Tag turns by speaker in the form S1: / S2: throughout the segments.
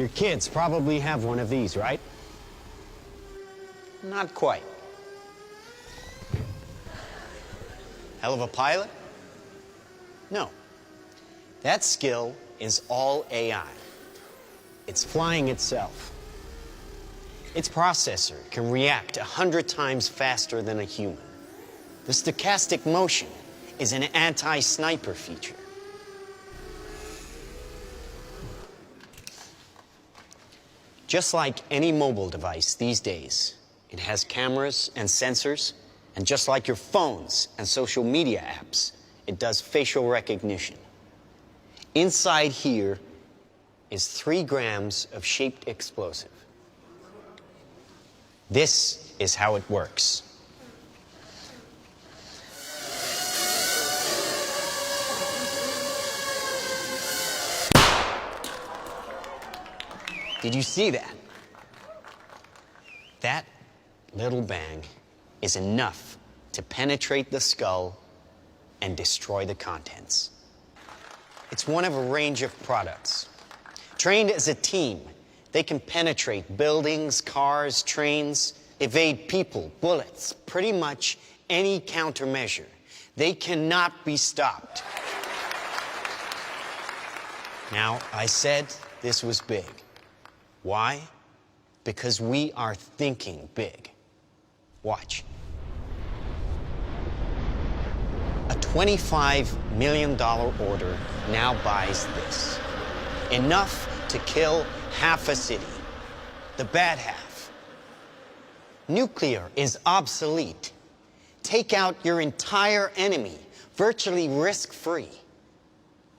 S1: Your kids probably have one of these, right?
S2: Not quite. Hell of a pilot? No. That skill is all AI.
S1: It's flying itself.
S2: Its processor can react 100 times faster than a human. The stochastic motion is an anti-sniper feature. Just like any mobile device these days, it has cameras and sensors, and just like your phones and social media apps, it does facial recognition. Inside here is 3 grams of shaped explosive. This is how it works. Did you see that? That little bang is enough to penetrate the skull and destroy the contents. It's one of a range of products. Trained as a team, they can penetrate buildings, cars, trains, evade people, bullets, pretty much any countermeasure. They cannot be stopped. Now, I said this was big. Why? Because we are thinking big. Watch. A $25 million order now buys this. Enough to kill half a city. The bad half. Nuclear is obsolete. Take out your entire enemy, virtually risk-free.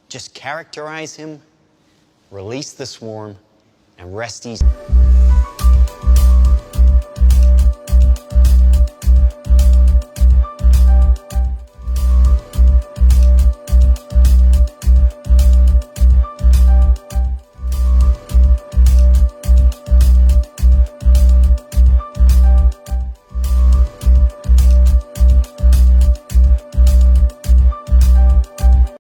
S2: Just characterize him, release the swarm, and rest easy.